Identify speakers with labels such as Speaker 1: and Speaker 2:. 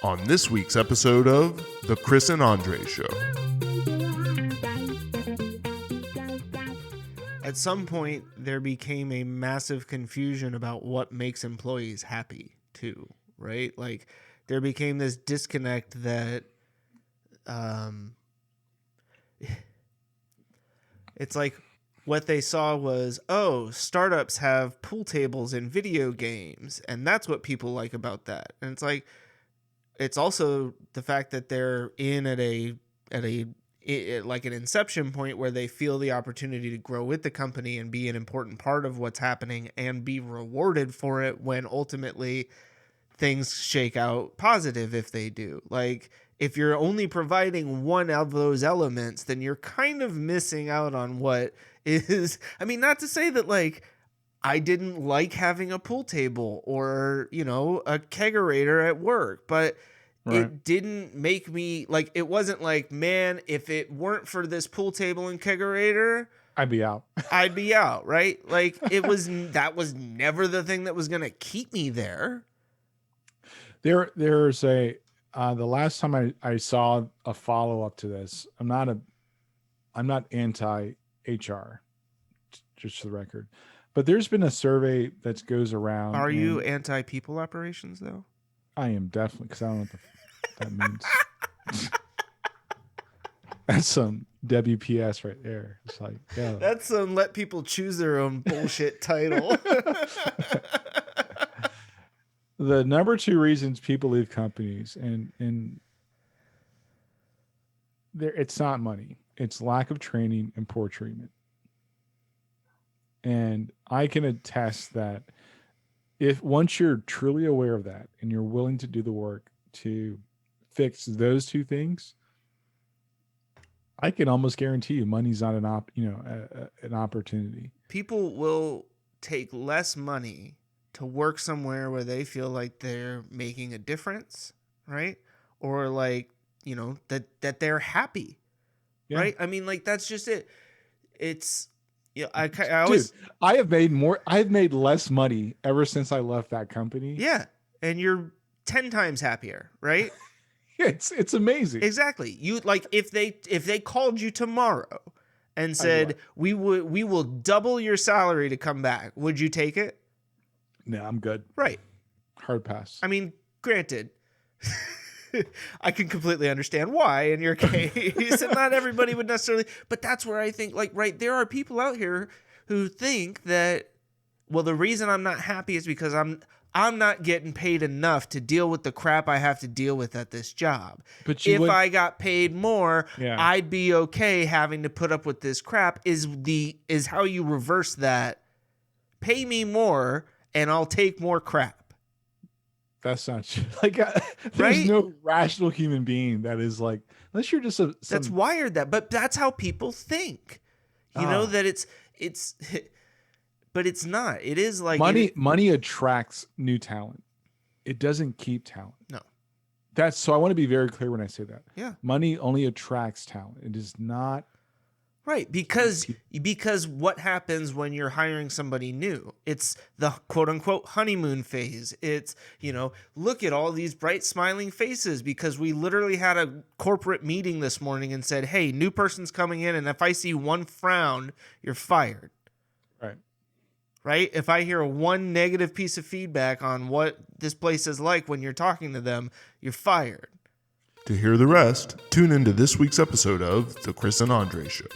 Speaker 1: on this week's episode of The Chris and Andre Show.
Speaker 2: At some point, there became a massive confusion about what makes employees happy, too, right? Like, there became this disconnect that it's like what they saw was, oh, startups have pool tables in video games, and that's what people like about that. And it's like, it's also the fact that they're in at like an inception point where they feel the opportunity to grow with the company and be an important part of what's happening and be rewarded for it when ultimately things shake out positive if they do. Like, if you're only providing one of those elements, then you're kind of missing out on what is, I mean, not to say that like I didn't like having a pool table or, you know, a kegerator at work, but
Speaker 3: Right.
Speaker 2: it didn't make me like, it wasn't like, man, if it weren't for this pool table and kegerator,
Speaker 3: I'd be out.
Speaker 2: I'd be out, right? Like, that was never the thing that was going to keep me there.
Speaker 3: There's the last time I saw a follow-up to this, I'm not anti-HR, just for the record, but there's been a survey that goes around.
Speaker 2: Are you anti-people operations though?
Speaker 3: I am definitely, because I don't know what that means. That's some WPS right there. It's like, yeah.
Speaker 2: That's some let people choose their own bullshit title.
Speaker 3: The number 2 reasons people leave companies, and it's not money. It's lack of training and poor treatment. And I can attest that if once you're truly aware of that and you're willing to do the work to fix those 2 things, I can almost guarantee you money's not an opportunity.
Speaker 2: People will take less money to work somewhere where they feel like they're making a difference, right? Or like, you know, that they're happy,
Speaker 3: Yeah.
Speaker 2: right? I mean, like, that's just it. It's, you know, I
Speaker 3: Dude,
Speaker 2: always,
Speaker 3: I've made less money ever since I left that company.
Speaker 2: yeah. And you're 10 times happier, right?
Speaker 3: It's amazing.
Speaker 2: Exactly. You like, if they called you tomorrow and said, we will double your salary to come back, would you take it?
Speaker 3: No, I'm good.
Speaker 2: Right.
Speaker 3: Hard pass.
Speaker 2: I mean, granted, I can completely understand why in your case, and not everybody would necessarily, but that's where I think, like, right, there are people out here who think that, well, the reason I'm not happy is because I'm not getting paid enough to deal with the crap I have to deal with at this job.
Speaker 3: But
Speaker 2: if I got paid more,
Speaker 3: Yeah.
Speaker 2: I'd be okay having to put up with this crap. Is how you reverse that. Pay me more and I'll take more crap.
Speaker 3: That's not true. Like, there's
Speaker 2: Right?
Speaker 3: no rational human being that is like, unless you're just
Speaker 2: That's wired that, but that's how people think. You know, that it's but it's not. It is like
Speaker 3: money attracts new talent. It doesn't keep talent.
Speaker 2: No.
Speaker 3: So I want to be very clear when I say that.
Speaker 2: Yeah.
Speaker 3: Money only attracts talent. It does not.
Speaker 2: Right, because what happens when you're hiring somebody new? It's the quote unquote honeymoon phase. It's, you know, look at all these bright smiling faces because we literally had a corporate meeting this morning and said, hey, new person's coming in, and if I see one frown, you're fired.
Speaker 3: Right.
Speaker 2: Right? If I hear one negative piece of feedback on what this place is like when you're talking to them, you're fired.
Speaker 1: To hear the rest, tune into this week's episode of The Chris and Andre Show.